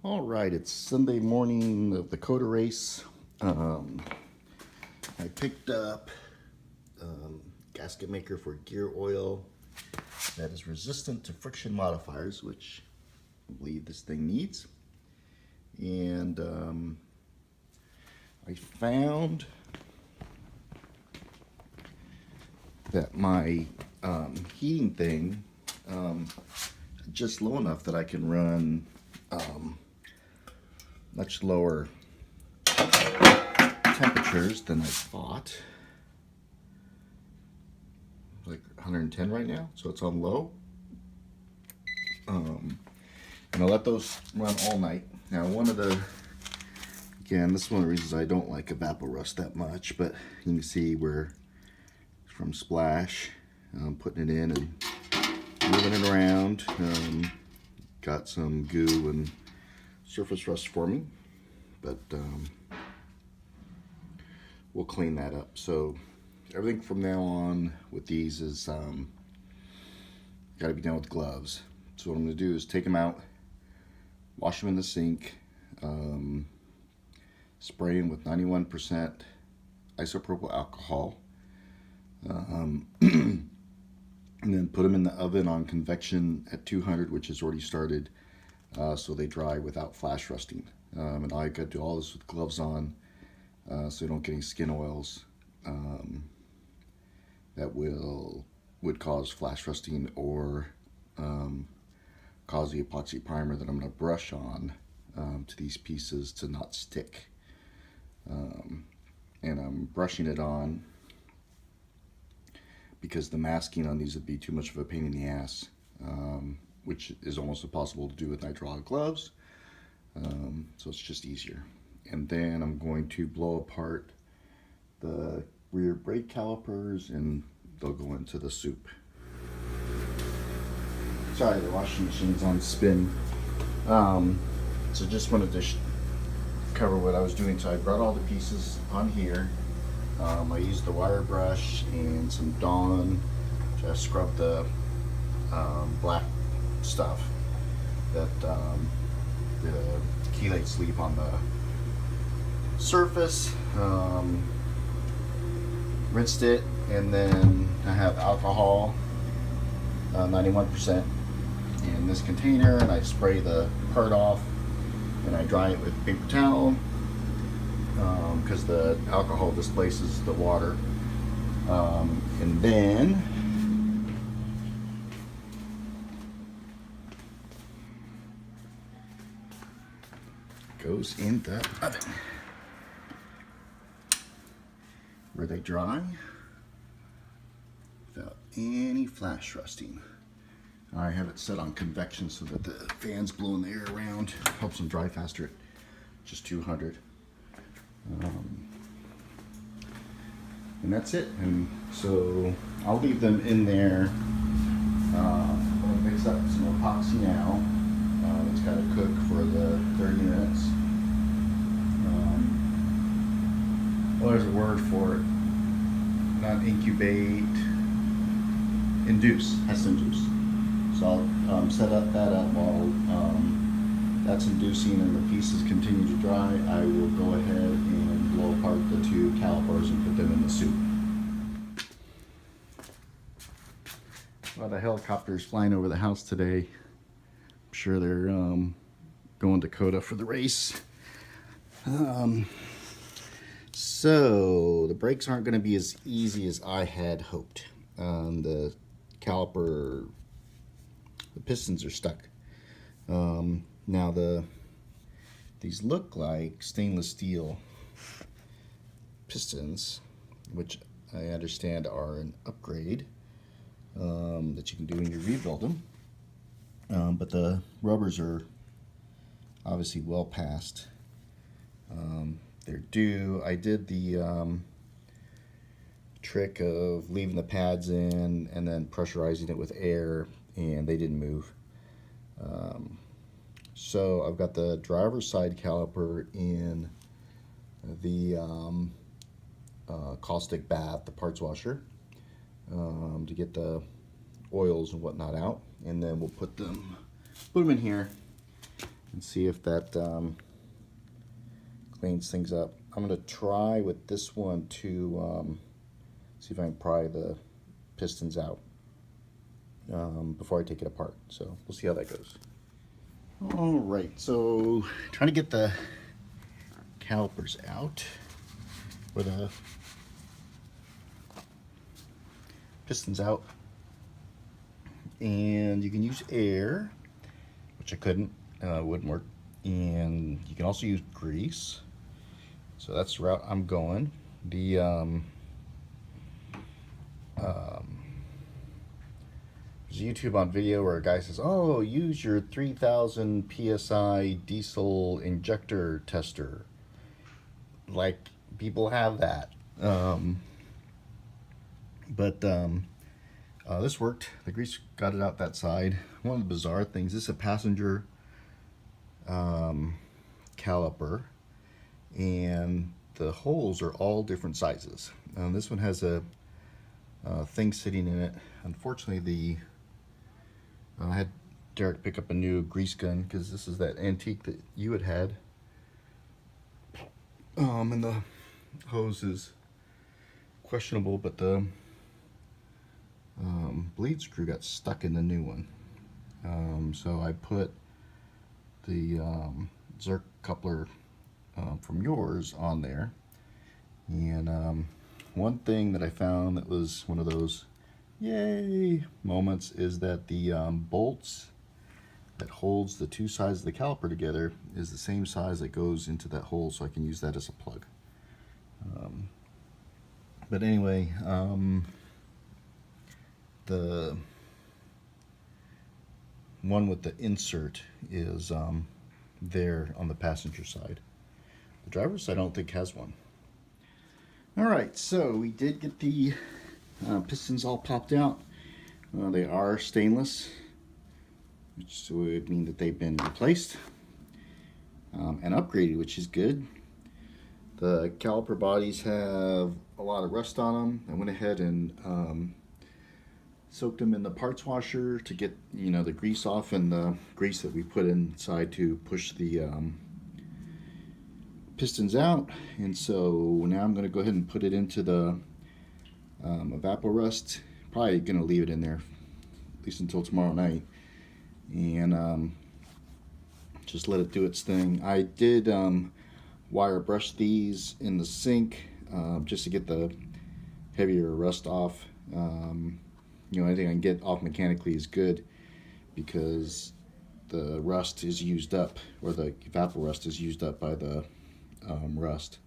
All right, it's Sunday morning of the Coda race. I picked up gasket maker for gear oil that is resistant to friction modifiers, which I believe this thing needs. And I found that my heating thing just low enough that I can run much lower temperatures than I thought. Like 110 right now, so it's on low. And I'll let those run all night. Now, again, this is one of the reasons I don't like evaporust that much, but you can see where from splash, putting it in and moving it around, got some goo and surface rust forming, but we'll clean that up. So everything from now on with these is got to be done with gloves. So what I'm going to do is take them out, wash them in the sink, spray them with 91% isopropyl alcohol, and then put them in the oven on convection at 200, which is already started, so they dry without flash rusting. And I got to do all this with gloves on, so you don't get any skin oils that would cause flash rusting or cause the epoxy primer that I'm going to brush on to these pieces to not stick. And I'm brushing it on because the masking on these would be too much of a pain in the ass, which is almost impossible to do with hydraulic gloves. So it's just easier. And then I'm going to blow apart the rear brake calipers and they'll go into the soup. Sorry, the washing machine's on spin. So just wanted to cover what I was doing. So I brought all the pieces on here. I used the wire brush and some Dawn to scrub the black stuff that the chelates leave on the surface. Rinsed it, and then I have alcohol, 91% in this container, and I spray the part off and I dry it with paper towel because the alcohol displaces the water, and then goes in the oven where they dry without any flash rusting. I have it set on convection so that the fan's blowing the air around, helps them dry faster at just 200. And that's it. And so I'll leave them in there. I'm gonna mix up some epoxy now. It's got to cook for the 30 minutes. Well, there's a word for it. Not incubate, induce, has to induce. So I'll set up while that's inducing and the pieces continue to dry. I will go ahead and blow apart the two calipers and put them in the soup. Well, the helicopter's flying over the house today. I'm sure they're going to Coda for the race. So the brakes aren't going to be as easy as I had hoped. The caliper, the pistons are stuck. Now these look like stainless steel pistons, which I understand are an upgrade that you can do when you rebuild them. But the rubbers are obviously well past they're due. I did the trick of leaving the pads in and then pressurizing it with air, and they didn't move. So I've got the driver's side caliper in the caustic bath, the parts washer, to get the oils and whatnot out, and then we'll put them in here and see if that cleans things up. I'm going to try with this one to see if I can pry the pistons out before I take it apart. So we'll see how that goes. All right, so trying to get the calipers out, or the pistons out, and you can use air, which I couldn't, wouldn't work, and you can also use grease. So that's the route I'm going. The there's a YouTube on video where a guy says, "Oh, use your 3,000 psi diesel injector tester." Like, people have that, but this worked. The grease got it out that side. One of the bizarre things, this is a passenger caliper, and the holes are all different sizes. This one has a thing sitting in it. Unfortunately, I had Derek pick up a new grease gun because this is that antique that you had. And the hose is questionable, but the bleed screw got stuck in the new one. So I put the Zerk coupler from yours on there, and one thing that I found that was one of those yay moments is that the bolts that holds the two sides of the caliper together is the same size that goes into that hole, so I can use that as a plug. But anyway, the one with the insert is there on the passenger side. The driver's side I don't think has one. Alright, so we did get the pistons all popped out. They are stainless, which would mean that they've been replaced and upgraded, which is good. The caliper bodies have a lot of rust on them. I went ahead and soaked them in the parts washer to get, you know, the grease off, and the grease that we put inside to push the pistons out. And so now I'm going to go ahead and put it into the evaporust. Probably going to leave it in there at least until tomorrow night, and just let it do its thing. I did wire brush these in the sink just to get the heavier rust off. You know, anything I can get off mechanically is good, because the rust is used up, or the evaporust is used up by the rust,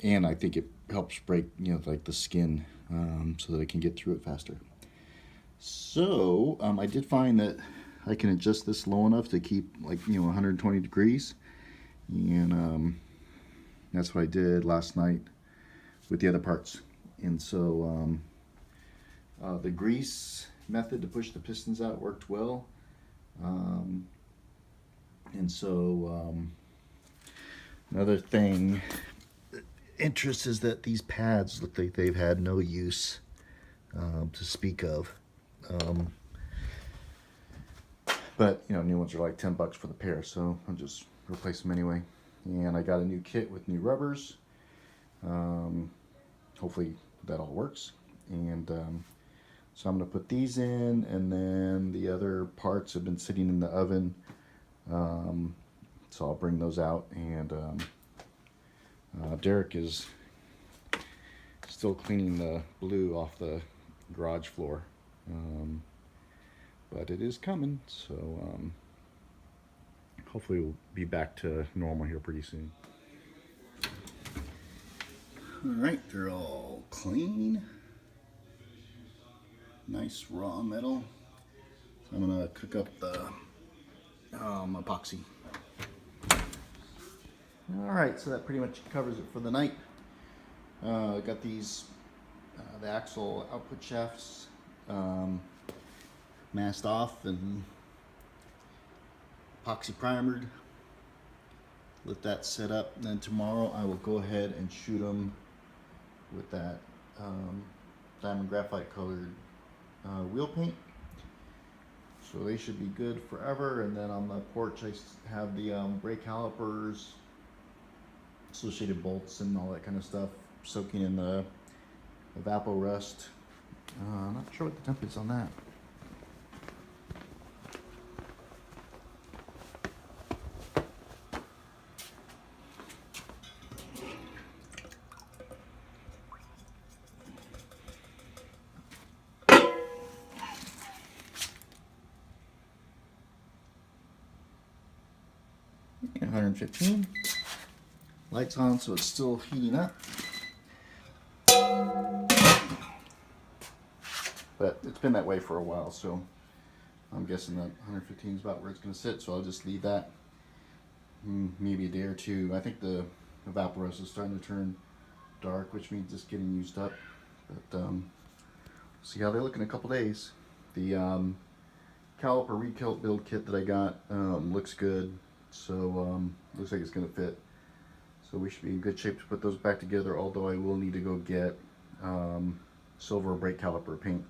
and I think it helps break, you know, like the skin, so that I can get through it faster. So I did find that I can adjust this low enough to keep, like, you know, 120 degrees, and that's what I did last night with the other parts. And so the grease method to push the pistons out worked well, and so another thing interest is that these pads look like they've had no use to speak of. But you know, new ones are like $10 for the pair, so I'll just replace them anyway. And I got a new kit with new rubbers. Hopefully that all works. And so I'm going to put these in, and then the other parts have been sitting in the oven. So I'll bring those out, and Derek is still cleaning the blue off the garage floor. But it is coming, so hopefully we'll be back to normal here pretty soon. Alright, they're all clean. Nice raw metal. So I'm going to cook up the epoxy. Alright, so that pretty much covers it for the night. Got these, the axle output shafts masked off and epoxy primered. Let that set up, and then tomorrow I will go ahead and shoot them with that diamond graphite colored wheel paint. So they should be good forever. And then on the porch I have the brake calipers, associated bolts and all that kind of stuff soaking in the evaporust. I'm not sure what the temp is on that. Yeah, 115. Lights on, so it's still heating up. But it's been that way for a while, so I'm guessing that 115 is about where it's going to sit, so I'll just leave that maybe a day or two. I think the evaporust is starting to turn dark, which means it's getting used up. But see how they look in a couple days. The caliper rebuild kit that I got looks good, so looks like it's going to fit. So we should be in good shape to put those back together, although I will need to go get silver brake caliper paint.